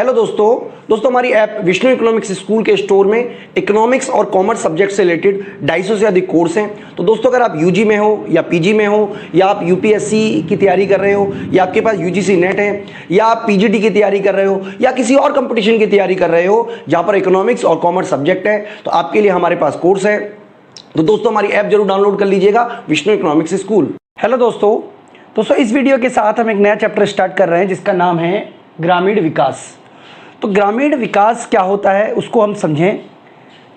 Hello दोस्तों हमारी app Vishnu economics school के स्टोर में इकोनॉमिक्स और कॉमर्स सब्जेक्ट से रिलेटेड 250 से अधिक कोर्स हैं। तो दोस्तों अगर आप यूजी में हो या पीजी में हो या आप यूपीएससी की तैयारी कर रहे हो या आपके पास यूजीसी नेट है या आप पीजीटी की तैयारी कर रहे हो या किसी और कंपटीशन की तैयारी कर रहे हो जहाँ पर इकोनॉमिक्स और कॉमर्स सब्जेक्ट है, तो आपके लिए हमारे पास कोर्स है। तो दोस्तों हमारी ऐप जरूर डाउनलोड कर लीजिएगा, विष्णु इकोनॉमिक्स स्कूल। हेलो दोस्तों इस वीडियो के साथ हम एक नया चैप्टर स्टार्ट कर रहे हैं जिसका नाम है ग्रामीण विकास। तो ग्रामीण विकास क्या होता है उसको हम समझें।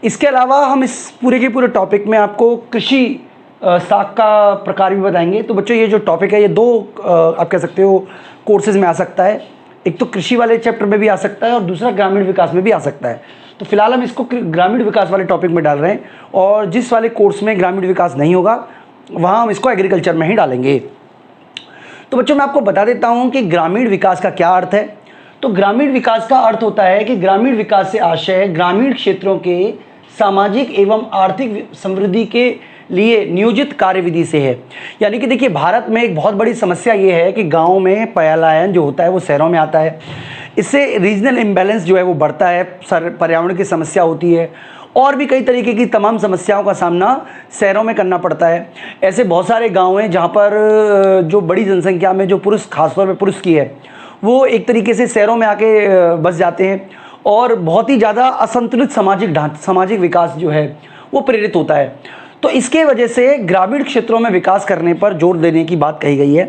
इसके अलावा हम इस पूरे के पूरे टॉपिक में आपको कृषि शाख का प्रकार भी बताएंगे। तो बच्चों ये जो टॉपिक है ये दो आप कह सकते हो कोर्सेज में आ सकता है। एक तो कृषि वाले चैप्टर में भी आ सकता है और दूसरा ग्रामीण विकास में भी आ सकता है। तो फिलहाल हम इसको ग्रामीण विकास वाले टॉपिक में डाल रहे हैं और जिस वाले कोर्स में ग्रामीण विकास नहीं होगा वहाँ हम इसको एग्रीकल्चर में ही डालेंगे। तो बच्चों मैं आपको बता देता हूँ कि ग्रामीण विकास का क्या अर्थ है। तो ग्रामीण विकास का अर्थ होता है कि ग्रामीण विकास से आशय ग्रामीण क्षेत्रों के सामाजिक एवं आर्थिक समृद्धि के लिए नियोजित कार्यविधि से है। यानी कि देखिए भारत में एक बहुत बड़ी समस्या ये है कि गाँव में पलायन जो होता है वो शहरों में आता है। इससे रीजनल इम्बैलेंस जो है वो बढ़ता है, पर्यावरण की समस्या होती है और भी कई तरीके की तमाम समस्याओं का सामना शहरों में करना पड़ता है। ऐसे बहुत सारे गांव हैं जहां पर जो बड़ी जनसंख्या में जो पुरुष, खासतौर पे पुरुष की है, वो एक तरीके से शहरों में आके बस जाते हैं और बहुत ही ज़्यादा असंतुलित सामाजिक विकास जो है वो प्रेरित होता है। तो इसके वजह से ग्रामीण क्षेत्रों में विकास करने पर जोर देने की बात कही गई है।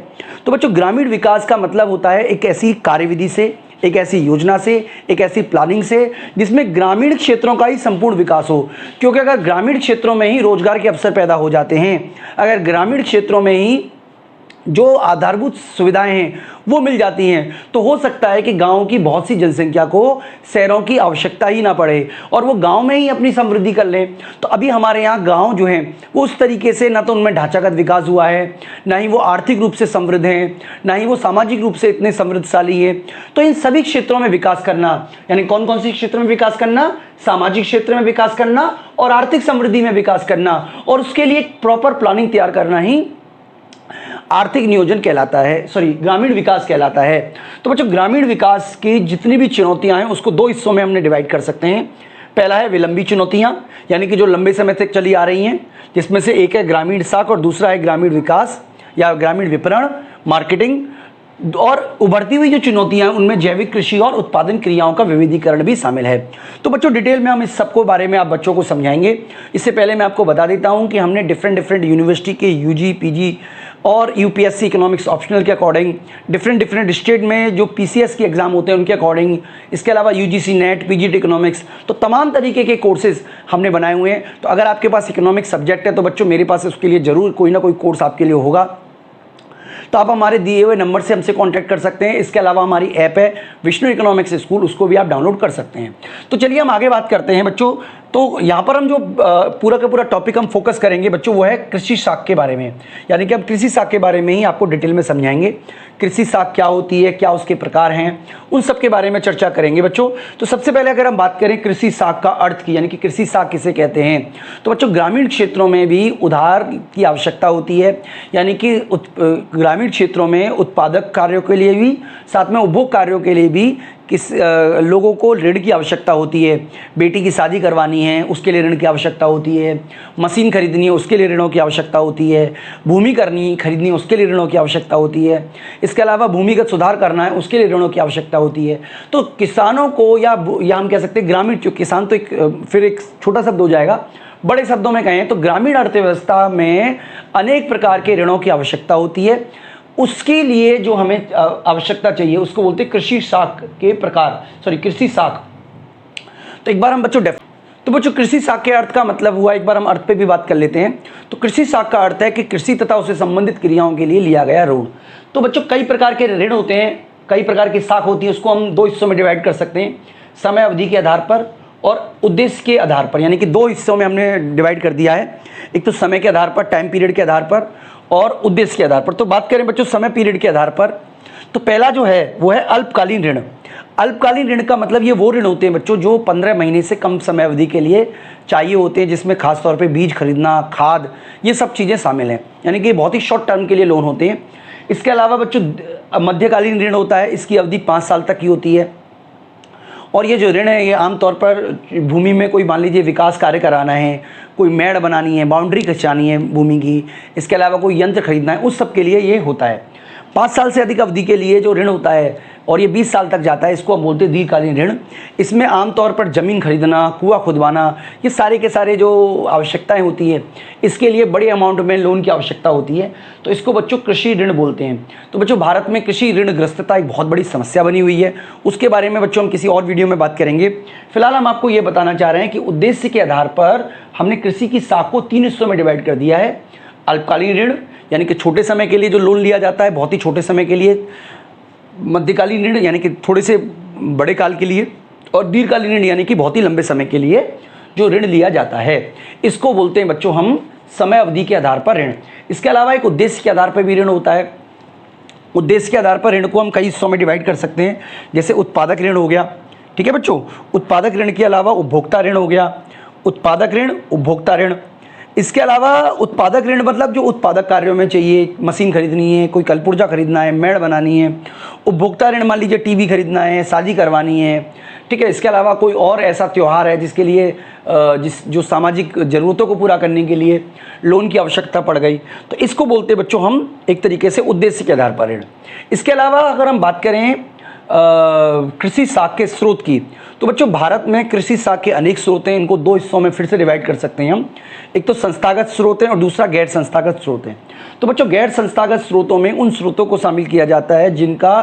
तो बच्चों ग्रामीण विकास का मतलब होता है एक ऐसी कार्यविधि से, एक ऐसी योजना से, एक ऐसी प्लानिंग से जिसमें ग्रामीण क्षेत्रों का ही संपूर्ण विकास हो। क्योंकि अगर ग्रामीण क्षेत्रों में ही रोजगार के अवसर पैदा हो जाते हैं, अगर ग्रामीण क्षेत्रों में ही जो आधारभूत सुविधाएं हैं वो मिल जाती हैं, तो हो सकता है कि गाँव की बहुत सी जनसंख्या को शहरों की आवश्यकता ही ना पड़े और वो गाँव में ही अपनी समृद्धि कर लें। तो अभी हमारे यहाँ गाँव जो हैं वो उस तरीके से ना तो उनमें ढांचागत विकास हुआ है, ना ही वो आर्थिक रूप से समृद्ध हैं, ना ही वो सामाजिक रूप से इतने समृद्धशाली हैं। तो इन सभी क्षेत्रों में विकास करना, यानी कौन कौन से क्षेत्र में विकास करना, सामाजिक क्षेत्र में विकास करना और आर्थिक समृद्धि में विकास करना, और उसके लिए एक प्रॉपर प्लानिंग तैयार करना ही आर्थिक नियोजन कहलाता है, ग्रामीण विकास कहलाता है। तो बच्चों ग्रामीण विकास की जितनी भी चुनौतियां हैं उसको दो हिस्सों में हमने डिवाइड कर सकते हैं। पहला है विलंबी चुनौतियां, यानी कि जो लंबे समय तक चली आ रही हैं, जिसमें से एक है ग्रामीण शाख और दूसरा है ग्रामीण विकास या ग्रामीण विपणन, मार्केटिंग। और उभरती हुई जो चुनौतियां हैं उनमें जैविक कृषि और उत्पादन क्रियाओं का विविधीकरण भी शामिल है। तो बच्चों डिटेल में हम इस सबको बारे में आप बच्चों को समझाएंगे। इससे पहले मैं आपको बता देता हूं कि हमने डिफरेंट यूनिवर्सिटी के यूजी, पीजी और यूपीएससी इकोनॉमिक्स ऑप्शनल के अकॉर्डिंग, डिफरेंट स्टेट में जो पीसीएस के एग्जाम होते हैं उनके अकॉर्डिंग, इसके अलावा यूजीसी नेट, पीजीटी इकोनॉमिक्स, तो तमाम तरीके के कोर्सेज हमने बनाए हुए हैं। तो अगर आपके पास इकोनॉमिक्स सब्जेक्ट है तो बच्चों मेरे पास उसके लिए ज़रूर कोई ना कोई कोर्स आपके लिए होगा। तो आप हमारे दिए हुए नंबर से हमसे कांटेक्ट कर सकते हैं। इसके अलावा हमारी ऐप है विष्णु इकोनॉमिक्स स्कूल, उसको भी आप डाउनलोड कर सकते हैं। तो चलिए हम आगे बात करते हैं बच्चों। तो यहाँ पर हम जो पूरा का पूरा टॉपिक हम फोकस करेंगे बच्चों वो है कृषि शाख के बारे में, यानी कि हम कृषि शाख के बारे में ही आपको डिटेल में समझाएंगे। कृषि शाख क्या होती है, क्या उसके प्रकार हैं, उन सब के बारे में चर्चा करेंगे बच्चों। तो सबसे पहले अगर हम बात करें कृषि शाख का अर्थ की, यानी कि कृषि शाख किसे कहते हैं, तो बच्चों ग्रामीण क्षेत्रों में भी उधार की आवश्यकता होती है, यानी कि ग्रामीण क्षेत्रों में उत्पादक कार्यों के लिए भी, साथ में उपभोग कार्यों के लिए भी लोगों को ऋण की आवश्यकता होती है। बेटी की शादी करवानी है उसके लिए ऋण की आवश्यकता होती है, मशीन खरीदनी है उसके लिए ऋणों की आवश्यकता होती है, भूमि खरीदनी है उसके लिए ऋणों की आवश्यकता होती है, इसके अलावा भूमिगत सुधार करना है उसके लिए ऋणों की आवश्यकता होती है। तो किसानों को या हम कह सकते हैं ग्रामीण, किसान तो फिर एक छोटा शब्द हो जाएगा, बड़े शब्दों में कहें तो ग्रामीण अर्थव्यवस्था में अनेक प्रकार के ऋणों की आवश्यकता होती है। उसके लिए जो हमें आवश्यकता चाहिए उसको बोलते हैं कृषि शाख के प्रकार, कृषि शाख। तो एक बार हम बच्चों कृषि शाख के अर्थ का मतलब हुआ, एक बार हम अर्थ पे भी बात कर लेते हैं। तो कृषि शाख का अर्थ है कि कृषि तथा उससे संबंधित क्रियाओं के लिए लिया गया ऋण। तो बच्चों कई प्रकार के ऋण होते हैं, कई प्रकार की शाख होती है, उसको हम दो हिस्सों में डिवाइड कर सकते हैं, समय अवधि के आधार पर और उद्देश्य के आधार पर। यानी कि दो हिस्सों में हमने डिवाइड कर दिया है, एक तो समय के आधार पर, टाइम पीरियड के आधार पर, और उद्देश्य के आधार पर। तो बात करें बच्चों समय पीरियड के आधार पर, तो पहला जो है वो है अल्पकालीन ऋण। अल्पकालीन ऋण का मतलब ये वो ऋण होते हैं बच्चों जो 15 महीने से कम समय अवधि के लिए चाहिए होते हैं, जिसमें खासतौर पे बीज खरीदना, खाद, ये सब चीज़ें शामिल हैं। यानी कि बहुत ही शॉर्ट टर्म के लिए लोन होते हैं। इसके अलावा बच्चों मध्यकालीन ऋण होता है, इसकी अवधि 5 साल तक की होती है। और ये जो ऋण है ये आमतौर पर भूमि में कोई मान लीजिए विकास कार्य कराना है, कोई मेड़ बनानी है, बाउंड्री खिंचानी है भूमि की, इसके अलावा कोई यंत्र खरीदना है, उस सब के लिए ये होता है। 5 साल से अधिक अवधि के लिए जो ऋण होता है और ये 20 साल तक जाता है, इसको हम बोलते हैं दीर्घकालीन ऋण। इसमें आमतौर पर ज़मीन खरीदना, कुआं खुदवाना, ये सारे के सारे जो आवश्यकताएं होती है, इसके लिए बड़े अमाउंट में लोन की आवश्यकता होती है, तो इसको बच्चों कृषि ऋण बोलते हैं। तो बच्चों भारत में कृषि ऋणग्रस्तता एक बहुत बड़ी समस्या बनी हुई है, उसके बारे में बच्चों हम किसी और वीडियो में बात करेंगे। फिलहाल हम आपको ये बताना चाह रहे हैं कि उद्देश्य के आधार पर हमने कृषि की साख को 3 हिस्सों में डिवाइड कर दिया है। अल्पकालीन ऋण यानी कि छोटे समय के लिए जो लोन लिया जाता है, बहुत ही छोटे समय के लिए, मध्यकालीन ऋण यानी कि थोड़े से बड़े काल के लिए, और दीर्घकालीन ऋण यानी कि बहुत ही लंबे समय के लिए जो ऋण लिया जाता है, इसको बोलते हैं बच्चों हम समय अवधि के आधार पर ऋण। इसके अलावा एक उद्देश्य के आधार पर भी ऋण होता है। उद्देश्य के आधार पर ऋण को हम कई हिस्सों में डिवाइड कर सकते हैं, जैसे उत्पादक ऋण हो गया, ठीक है बच्चों। उत्पादक ऋण के अलावा उपभोक्ता ऋण हो गया, उत्पादक ऋण, उपभोक्ता ऋण। इसके अलावा उत्पादक ऋण मतलब जो उत्पादक कार्यों में चाहिए, मशीन खरीदनी है, कोई कलपुर्जा खरीदना है, मेड़ बनानी है। उपभोक्ता ऋण मान लीजिए टीवी खरीदना है, शादी करवानी है, ठीक है। इसके अलावा कोई और ऐसा त्यौहार है जिसके लिए जो सामाजिक ज़रूरतों को पूरा करने के लिए लोन की आवश्यकता पड़ गई, तो इसको बोलते हैं बच्चों हम एक तरीके से उद्देश्य के आधार पर ऋण। इसके अलावा अगर हम बात करें कृषि साख के स्रोत की, तो बच्चों भारत में कृषि साख के अनेक स्रोत हैं। इनको 2 हिस्सों में फिर से डिवाइड कर सकते हैं हम। एक तो संस्थागत स्रोत हैं और दूसरा गैर संस्थागत स्रोत हैं। तो बच्चों गैर संस्थागत स्रोतों में उन स्रोतों को शामिल किया जाता है जिनका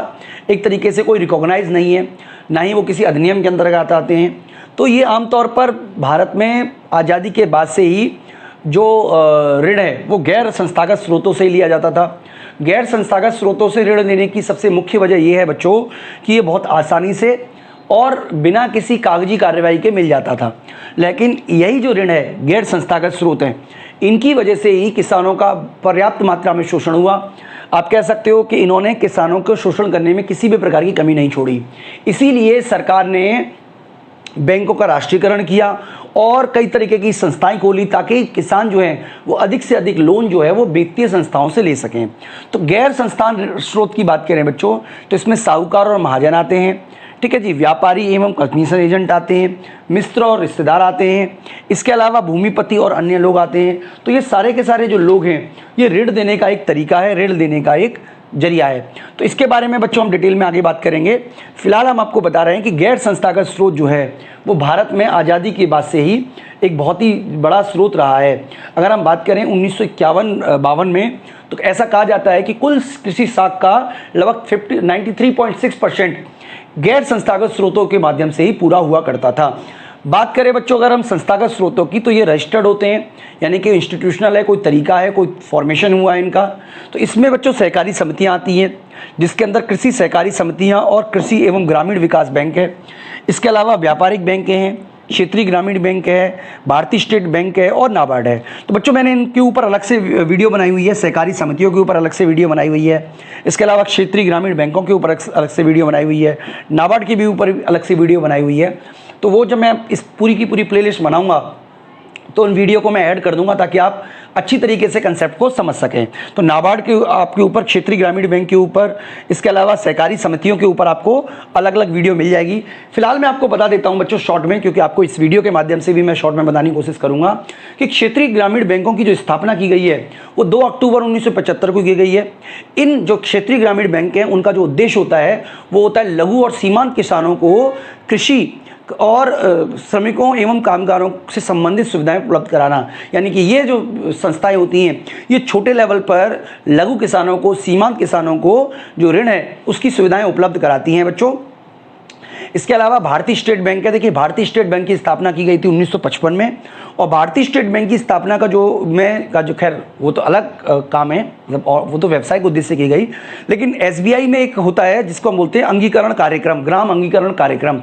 एक तरीके से कोई रिकॉग्नाइज नहीं है, ना ही वो किसी अधिनियम के अंतर्गत आते हैं। तो ये आमतौर पर भारत में आज़ादी के बाद से ही जो ऋण है वो गैर संस्थागत स्रोतों से ही लिया जाता था। गैर संस्थागत स्रोतों से ऋण लेने की सबसे मुख्य वजह यह है बच्चों कि ये बहुत आसानी से और बिना किसी कागजी कार्रवाई के मिल जाता था। लेकिन यही जो ऋण है गैर संस्थागत स्रोत हैं, इनकी वजह से ही किसानों का पर्याप्त मात्रा में शोषण हुआ। आप कह सकते हो कि इन्होंने किसानों को शोषण करने में किसी भी प्रकार की कमी नहीं छोड़ी। इसीलिए सरकार ने बैंकों का राष्ट्रीयकरण किया और कई तरीके की संस्थाएं खोली ताकि किसान जो हैं वो अधिक से अधिक लोन जो है वो वित्तीय संस्थाओं से ले सकें। तो गैर संस्थान स्रोत की बात करें बच्चों, तो इसमें साहूकार और महाजन आते हैं, ठीक है जी। व्यापारी एवं कमीशन एजेंट आते हैं, मित्र और रिश्तेदार आते हैं। इसके अलावा भूमिपति और अन्य लोग आते हैं। तो ये सारे के सारे जो लोग हैं ये ऋण देने का एक तरीका है, ऋण देने का एक जरिया है। तो इसके बारे में बच्चों हम डिटेल में आगे बात करेंगे। फिलहाल हम आपको बता रहे हैं कि गैर संस्थागत स्रोत जो है वो भारत में आज़ादी के बाद से ही एक बहुत ही बड़ा स्रोत रहा है। अगर हम बात करें 1951-52 में, तो ऐसा कहा जाता है कि कुल कृषि साख का लगभग 93.6% गैर संस्थागत स्रोतों के माध्यम से ही पूरा हुआ करता था। बात करें बच्चों अगर हम संस्थागत स्रोतों की, तो ये रजिस्टर्ड होते हैं, यानी कि इंस्टीट्यूशनल है, कोई तरीका है, कोई फॉर्मेशन हुआ है इनका। तो इसमें बच्चों सहकारी समितियां आती हैं, जिसके अंदर कृषि सहकारी समितियां और कृषि एवं ग्रामीण विकास बैंक है। इसके अलावा व्यापारिक बैंक हैं, क्षेत्रीय ग्रामीण बैंक है, भारतीय स्टेट बैंक है और नाबार्ड है। तो बच्चों मैंने इनके ऊपर अलग से वीडियो बनाई हुई है, सहकारी समितियों के ऊपर अलग से वीडियो बनाई हुई है। इसके अलावा क्षेत्रीय ग्रामीण बैंकों के ऊपर अलग से वीडियो बनाई हुई है, नाबार्ड के भी ऊपर अलग से वीडियो बनाई हुई है। तो वो जब मैं इस पूरी की पूरी प्लेलिस्ट बनाऊंगा तो उन वीडियो को मैं ऐड कर दूंगा ताकि आप अच्छी तरीके से कंसेप्ट को समझ सकें। तो नाबार्ड के आपके ऊपर, क्षेत्रीय ग्रामीण बैंक के ऊपर, इसके अलावा सहकारी समितियों के ऊपर आपको अलग अलग वीडियो मिल जाएगी। फिलहाल मैं आपको बता देता हूं बच्चों शॉर्ट में, क्योंकि आपको इस वीडियो के माध्यम से भी मैं शॉर्ट में बताने की कोशिश करूंगा कि क्षेत्रीय ग्रामीण बैंकों की जो स्थापना की गई है वो 2 अक्टूबर 1975 को की गई है। इन जो क्षेत्रीय ग्रामीण बैंक हैं उनका जो उद्देश्य होता है वो होता है लघु और सीमांत किसानों को कृषि और श्रमिकों एवं कामगारों से संबंधित सुविधाएं उपलब्ध कराना। यानी कि ये जो संस्थाएं होती हैं ये छोटे लेवल पर लघु किसानों को, सीमांत किसानों को जो ऋण है उसकी सुविधाएं उपलब्ध कराती हैं बच्चों। इसके अलावा भारतीय स्टेट बैंक है। देखिए भारतीय स्टेट बैंक की स्थापना की गई थी 1955 में, और भारतीय स्टेट बैंक की स्थापना का जो खैर वो तो अलग काम है, मतलब और वो तो व्यवसाय के उद्देश्य से की गई। लेकिन एसबीआई में एक होता है जिसको हम बोलते हैं अंगीकरण कार्यक्रम, ग्राम अंगीकरण कार्यक्रम।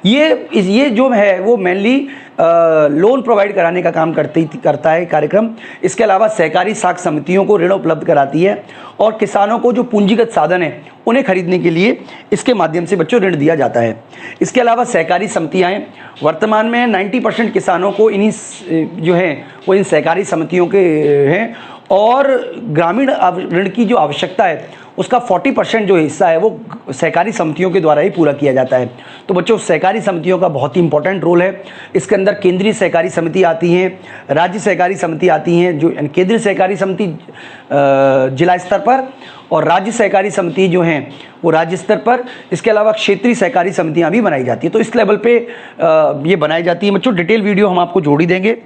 ये जो है वो मेनली लोन प्रोवाइड कराने का काम करता है कार्यक्रम। इसके अलावा सहकारी साख समितियों को ऋण उपलब्ध कराती है और किसानों को जो पूंजीगत साधन है उन्हें खरीदने के लिए इसके माध्यम से बच्चों ऋण दिया जाता है। इसके अलावा सहकारी समितियां हैं, वर्तमान में 90% किसानों को इन्हीं जो हैं वो इन सहकारी समितियों के हैं, और ग्रामीण ऋण की जो आवश्यकता है उसका 40% जो हिस्सा है वो सहकारी समितियों के द्वारा ही पूरा किया जाता है। तो बच्चों सहकारी समितियों का बहुत ही इंपॉर्टेंट रोल है। इसके अंदर केंद्रीय सहकारी समिति आती हैं, राज्य सहकारी समिति आती हैं, जो केंद्रीय सहकारी समिति जिला स्तर पर और राज्य सहकारी समिति जो हैं वो राज्य स्तर पर। इसके अलावा क्षेत्रीय सहकारी समितियां भी बनाई जाती है। तो इस लेवल पे ये बनाई जाती है बच्चों। डिटेल वीडियो हम आपको जोड़ ही देंगे,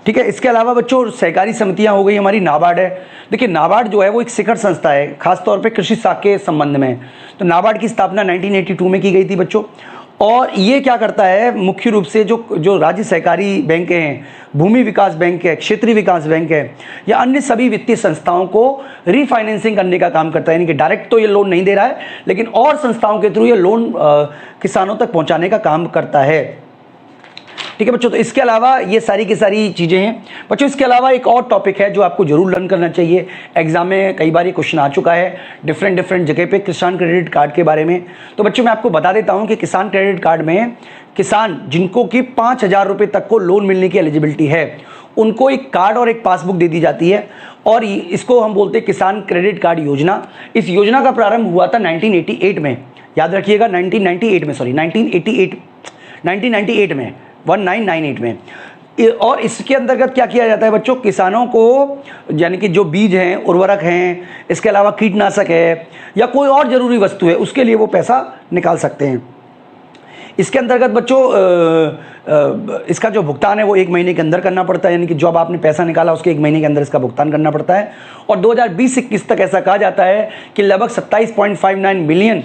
ठीक है। इसके अलावा बच्चों सहकारी समितियां हो गई हमारी नाबार्ड है। देखिए नाबार्ड जो है वो एक शिखर संस्था है, खासतौर पे कृषि साख के संबंध में। तो नाबार्ड की स्थापना 1982 में की गई थी बच्चों। और ये क्या करता है, मुख्य रूप से जो राज्य सहकारी बैंक हैं, भूमि विकास बैंक है, क्षेत्रीय विकास बैंक है या अन्य सभी वित्तीय संस्थाओं को रीफाइनेंसिंग करने का काम करता है। यानी कि डायरेक्ट तो ये लोन नहीं दे रहा है, लेकिन और संस्थाओं के थ्रू ये लोन किसानों तक पहुंचाने का काम करता है, ठीक है बच्चों। तो इसके अलावा ये सारी की सारी चीज़ें हैं बच्चों। इसके अलावा एक और टॉपिक है जो आपको जरूर लर्न करना चाहिए, एग्जाम में कई बार ये क्वेश्चन आ चुका है डिफरेंट जगह पे, किसान क्रेडिट कार्ड के बारे में। तो बच्चों मैं आपको बता देता हूँ कि किसान क्रेडिट कार्ड में किसान जिनको कि 5,000 रुपये तक को लोन मिलने की एलिजिबिलिटी है, उनको एक कार्ड और एक पासबुक दे दी जाती है। और इसको हम बोलते हैं किसान क्रेडिट कार्ड योजना। इस योजना का प्रारंभ हुआ था 1988 में, याद रखिएगा 1998 में, सॉरी 1998 में, 1998 में। और इसके अंतर्गत क्या किया जाता है बच्चों, किसानों को यानी कि जो बीज हैं, उर्वरक हैं, इसके अलावा कीटनाशक है या कोई और ज़रूरी वस्तु है, उसके लिए वो पैसा निकाल सकते हैं। इसके अंतर्गत बच्चों इसका जो भुगतान है वो 1 महीने के अंदर करना पड़ता है। यानी कि जब आपने पैसा निकाला उसके 1 महीने के अंदर इसका भुगतान करना पड़ता है। और 2020-21 तक ऐसा कहा जाता है कि लगभग 27.59 मिलियन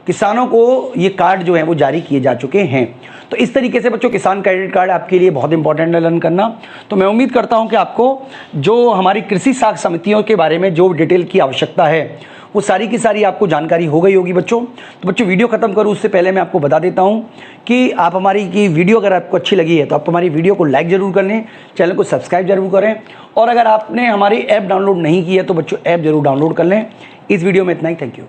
किसानों को ये कार्ड जो है वो जारी किए जा चुके हैं। तो इस तरीके से बच्चों किसान क्रेडिट कार्ड आपके लिए बहुत इंपॉर्टेंट है लर्न करना। तो मैं उम्मीद करता हूं कि आपको जो हमारी कृषि साख समितियों के बारे में जो डिटेल की आवश्यकता है वो सारी की सारी आपको जानकारी हो गई होगी बच्चों। तो बच्चों वीडियो खत्म करूं उससे पहले मैं आपको बता देता हूं कि आप हमारी की वीडियो अगर आपको अच्छी लगी है तो आप हमारी वीडियो को लाइक जरूर कर लें, चैनल को सब्सक्राइब जरूर करें। और अगर आपने हमारी ऐप डाउनलोड नहीं की है तो बच्चों ऐप जरूर डाउनलोड कर लें। इस वीडियो में इतना ही, थैंक यू।